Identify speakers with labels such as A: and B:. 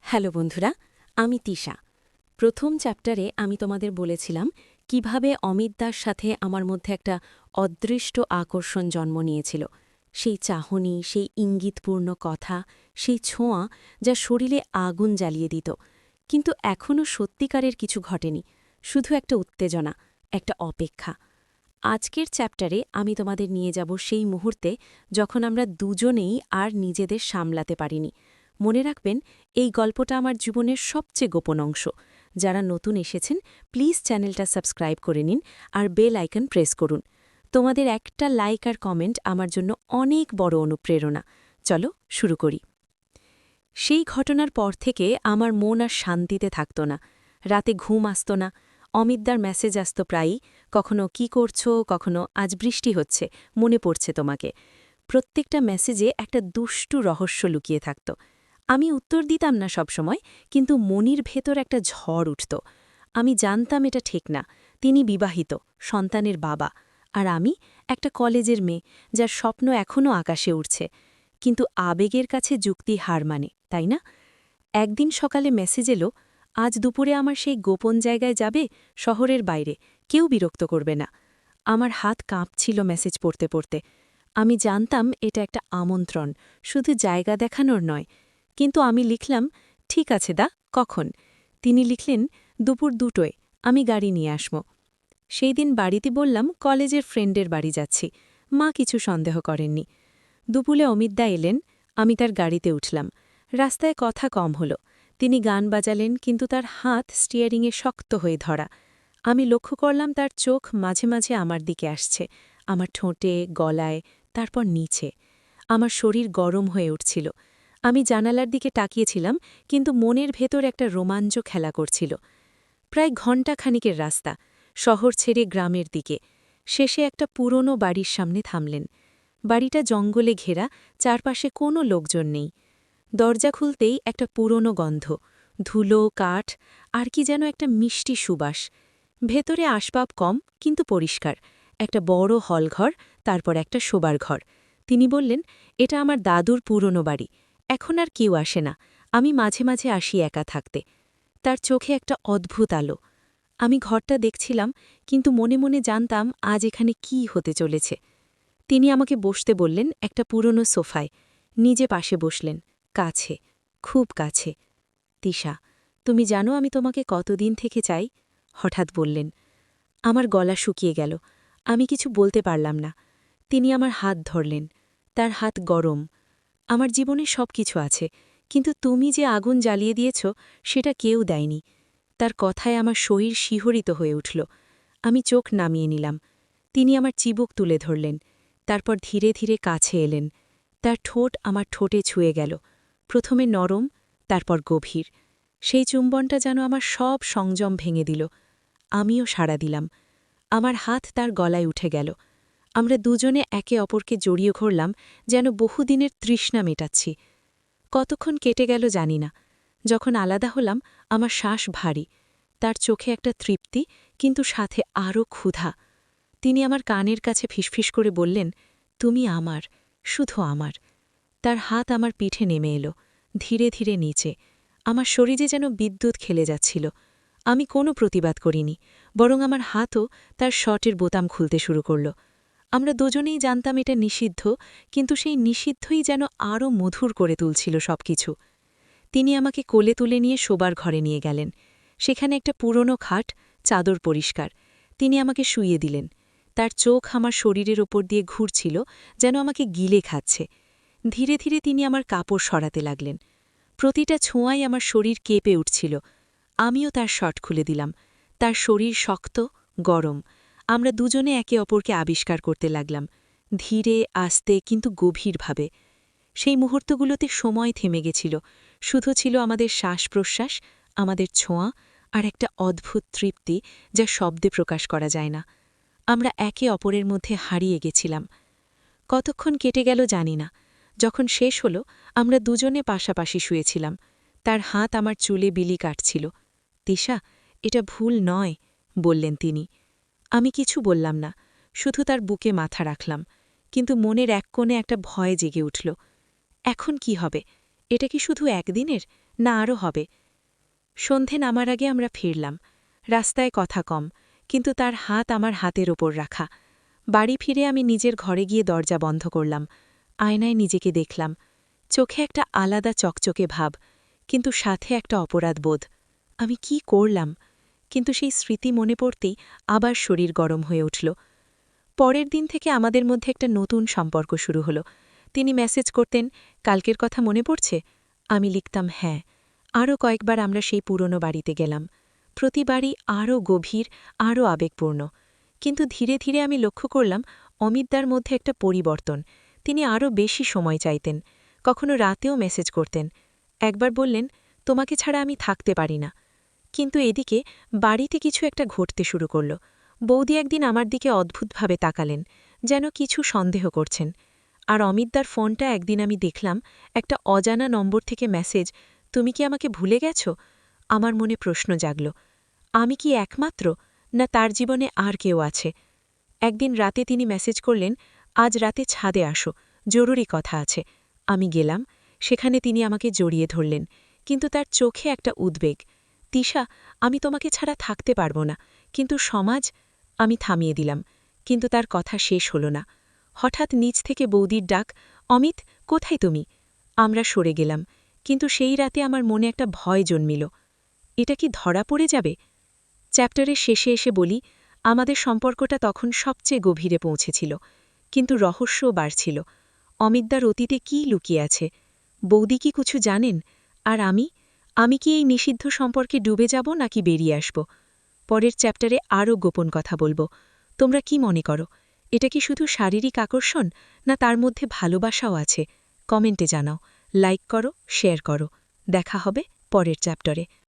A: Hello বন্ধুরা, আমি তিশা। প্রথম চ্যাপ্টারে আমি তোমাদের বলেছিলাম কিভাবে অমিতদার সাথে আমার মধ্যে একটা অদৃষ্ট আকর্ষণ জন্ম নিয়েছিল। সেই চাহনি, সেই ইঙ্গিতপূর্ণ কথা, সেই ছোঁয়া যা শরীরে আগুন জ্বালিয়ে দিত। কিন্তু এখনও সত্যিকারের কিছু ঘটেনি, শুধু একটা উত্তেজনা, একটা অপেক্ষা। আজকের চ্যাপ্টারে আমি তোমাদের নিয়ে যাব সেই মুহূর্তে যখন আমরা দুজনেই আর নিজেদের সামলাতে পারিনি। মনে রাখবেন, এই গল্পটা আমার জীবনের সবচেয়ে গোপন অংশ। যারা নতুন এসেছেন প্লিজ চ্যানেলটা সাবস্ক্রাইব করে নিন আর বেল আইকন প্রেস করুন। তোমাদের একটা লাইক আর কমেন্ট আমার জন্য অনেক বড় অনুপ্রেরণা। চলো শুরু করি। সেই ঘটনার পর থেকে আমার মন আর শান্তিতে থাকত না। রাতে ঘুম আসত না। অমিতদার মেসেজ আসত প্রায়ই, কখনো কি করছো, কখনো আজ বৃষ্টি হচ্ছে, মনে পড়ছে তোমাকে। প্রত্যেকটা মেসেজে একটা দুষ্টু রহস্য লুকিয়ে থাকত। আমি উত্তর দিতাম না সবসময়, কিন্তু মনির ভেতর একটা ঝড় উঠত। আমি জানতাম এটা ঠিক না। তিনি বিবাহিত, সন্তানের বাবা, আর আমি একটা কলেজের মেয়ে যার স্বপ্ন এখনও আকাশে উঠছে। কিন্তু আবেগের কাছে যুক্তি হার মানে, তাই না? একদিন সকালে মেসেজ এলো, আজ দুপুরে আমার সেই গোপন জায়গায় যাবে, শহরের বাইরে, কেউ বিরক্ত করবে না। আমার হাত কাঁপছিল মেসেজ পড়তে পড়তে। আমি জানতাম এটা একটা আমন্ত্রণ, শুধু জায়গা দেখানোর নয়। কিন্তু আমি লিখলাম, ঠিক আছে দা, কখন? তিনি লিখলেন, দুপুর 2টোয়, আমি গাড়ি নিয়ে আসব। সেই দিন বাড়িতে বললাম কলেজের ফ্রেন্ডের বাড়ি যাচ্ছি। মা কিছু সন্দেহ করেননি। দুপুরে অমিতদা এলেন, আমি তার গাড়িতে উঠলাম। রাস্তায় কথা কম হলো। তিনি গান বাজালেন, কিন্তু তার হাত স্টিয়ারিংয়ে শক্ত হয়ে ধরা। আমি লক্ষ্য করলাম তার চোখ মাঝে মাঝে আমার দিকে আসছে, আমার ঠোঁটে, গলায়, তারপর নিচে। আমার শরীর গরম হয়ে উঠছিল। আমি জানালার দিকে তাকিয়েছিলাম, কিন্তু মনের ভেতর একটা রোমাঞ্চ খেলা করছিল। প্রায় ঘণ্টাখানিকের রাস্তা, শহর ছেড়ে গ্রামের দিকে। শেষে একটা পুরনো বাড়ির সামনে থামলেন। বাড়িটা জঙ্গলে ঘেরা, চারপাশে কোনো লোকজন নেই। দরজা খুলতেই একটা পুরনো গন্ধ, ধুলো, কাঠ, আর কি যেন একটা মিষ্টি সুবাস। ভেতরে আসবাব কম, কিন্তু পরিষ্কার। একটা বড় হলঘর, তারপর একটা শোবার ঘর। তিনি বললেন, এটা আমার দাদুর পুরনো বাড়ি। এখন আর কেউ আসে না, আমি মাঝে মাঝে আসি একা থাকতে। তার চোখে একটা অদ্ভুত আলো। আমি ঘরটা দেখছিলাম, কিন্তু মনে মনে জানতাম আজ এখানে কি হতে চলেছে। তিনি আমাকে বসতে বললেন একটা পুরনো সোফায়। নিজে পাশে বসলেন, কাছে, খুব কাছে। তিশা, তুমি জানো আমি তোমাকে কতদিন থেকে চাই? হঠাৎ বললেন। আমার গলা শুকিয়ে গেল। আমি কিছু বলতে পারলাম না। তিনি আমার হাত ধরলেন। তার হাত গরম। আমার জীবনে সব কিছু আছে, কিন্তু তুমি যে আগুন জ্বালিয়ে দিয়েছ সেটা কেউ দেয়নি। তার কথায় আমার শরীর শিহরিত হয়ে উঠল। আমি চোখ নামিয়ে নিলাম। তিনি আমার চিবুক তুলে ধরলেন। তারপর ধীরে ধীরে কাছে এলেন। তার ঠোঁট আমার ঠোঁটে ছুঁয়ে গেল, প্রথমে নরম, তারপর গভীর। সেই চুম্বনটা যেন আমার সব সংযম ভেঙে দিল। আমিও সাড়া দিলাম। আমার হাত তার গলায় উঠে গেল। আমরা দুজনে একে অপরকে জড়িয়ে ধরলাম, যেন বহুদিনের তৃষ্ণা মেটাচ্ছি। কতক্ষণ কেটে গেল জানি না। যখন আলাদা হলাম, আমার শ্বাস ভারী। তার চোখে একটা তৃপ্তি, কিন্তু সাথে আরও ক্ষুধা। তিনি আমার কানের কাছে ফিসফিস করে বললেন, তুমি আমার, শুধু আমার। তার হাত আমার পিঠে নেমে এলো, ধীরে ধীরে নিচে। আমার শরীরে যেন বিদ্যুৎ খেলে যাচ্ছিল। আমি কোনো প্রতিবাদ করিনি, বরং আমার হাতও তার শর্টের বোতাম খুলতে শুরু করল। আমরা দুজনেই জানতাম এটা নিষিদ্ধ, কিন্তু সেই নিষিদ্ধই যেন আরও মধুর করে তুলছিল সবকিছু। তিনি আমাকে কোলে তুলে নিয়ে শোবার ঘরে নিয়ে গেলেন। সেখানে একটা পুরনো খাট, চাদর পরিষ্কার। তিনি আমাকে শুইয়ে দিলেন। তার চোখ আমার শরীরের ওপর দিয়ে ঘুরছিল, যেন আমাকে গিলে খাচ্ছে। ধীরে ধীরে তিনি আমার কাপড় সরাতে লাগলেন। প্রতিটা ছোঁয়ায় আমার শরীর কেঁপে উঠছিল। আমিও তার শর্ট খুলে দিলাম। তার শরীর শক্ত, গরম। আমরা দুজনে একে অপরকে আবিষ্কার করতে লাগলাম, ধীরে, আস্তে, কিন্তু গভীরভাবে। সেই মুহূর্তগুলোতে সময় থেমে গেছিল। শুধু ছিল আমাদের শ্বাস-প্রশ্বাস, আমাদের ছোঁয়া, আর একটা অদ্ভুত তৃপ্তি যা শব্দে প্রকাশ করা যায় না। আমরা একে অপরের মধ্যে হারিয়ে গেছিলাম। কতক্ষণ কেটে গেল জানি না। যখন শেষ হলো, আমরা দুজনে পাশাপাশি শুয়েছিলাম। তার হাত আমার চুলে বিলি কাটছিল। তিশা, এটা ভুল নয়, বললেন তিনি। আমি কিছু বললাম না, শুধু তার বুকে মাথা রাখলাম। কিন্তু মনের এক কোণে একটা ভয় জেগে উঠল। এখন কি হবে? এটা কি শুধু একদিনের, না আরও হবে? সন্ধে নামার আগে আমরা ফিরলাম। রাস্তায় কথা কম, কিন্তু তার হাত আমার হাতের ওপর রাখা। বাড়ি ফিরে আমি নিজের ঘরে গিয়ে দরজা বন্ধ করলাম। আয়নায় নিজেকে দেখলাম। চোখে একটা আলাদা চকচকে ভাব, কিন্তু সাথে একটা অপরাধ বোধ। আমি কি করলাম? কিন্তু সেই স্মৃতি মনে পড়তেই আবার শরীর গরম হয়ে উঠল। পরের দিন থেকে আমাদের মধ্যে একটা নতুন সম্পর্ক শুরু হলো। তিনি মেসেজ করতেন, কালকের কথা মনে পড়ছে? আমি লিখতাম হ্যাঁ। আরও কয়েকবার আমরা সেই পুরনো বাড়িতে গেলাম। প্রতিবারই আরও গভীর, আরও আবেগপূর্ণ। কিন্তু ধীরে ধীরে আমি লক্ষ্য করলাম অমিতদার মধ্যে একটা পরিবর্তন। তিনি আরও বেশি সময় চাইতেন। কখনো রাতেও মেসেজ করতেন। একবার বললেন, তোমাকে ছাড়া আমি থাকতে পারি না। কিন্তু এদিকে বাড়িতে কিছু একটা ঘটতে শুরু করল। বৌদি একদিন আমার দিকে অদ্ভুতভাবে তাকালেন, যেন কিছু সন্দেহ করছেন। আর অমিতদার ফোনটা একদিন আমি দেখলাম, একটা অজানা নম্বর থেকে মেসেজ, তুমি কি আমাকে ভুলে গেছ? আমার মনে প্রশ্ন জাগল, আমি কি একমাত্র, না তার জীবনে আর কেউ আছে? একদিন রাতে তিনি মেসেজ করলেন, আজ রাতে ছাদে আসো, জরুরি কথা আছে। আমি গেলাম। সেখানে তিনি আমাকে জড়িয়ে ধরলেন, কিন্তু তার চোখে একটা উদ্বেগ। তিশা, আমি তোমাকে ছাড়া থাকতে পারব না, কিন্তু সমাজ। আমি থামিয়ে দিলাম, কিন্তু তার কথা শেষ হল না। হঠাৎ নিচ থেকে বৌদির ডাক, অমিত, কোথায় তুমি? আমরা সরে গেলাম, কিন্তু সেই রাতে আমার মনে একটা ভয় জন্মিল। এটা কি ধরা পড়ে যাবে? চ্যাপ্টারের শেষে এসে বলি, আমাদের সম্পর্কটা তখন সবচেয়ে গভীরে পৌঁছেছিল, কিন্তু রহস্যও বাড়ছিল। অমিতদার অতীতে কী লুকিয়ে আছে? বৌদি কি কিছু জানেন? আর আমি কি এই নিষিদ্ধ সম্পর্কে ডুবে যাব নাকি বেরিয়ে আসব? পরের চ্যাপ্টারে আরও গোপন কথা বলবো। তোমরা কি মনে করো? এটা কি শুধু শারীরিক আকর্ষণ, না তার মধ্যে ভালোবাসাও আছে? কমেন্টে জানাও, লাইক করো, শেয়ার করো। দেখা হবে পরের চ্যাপ্টারে।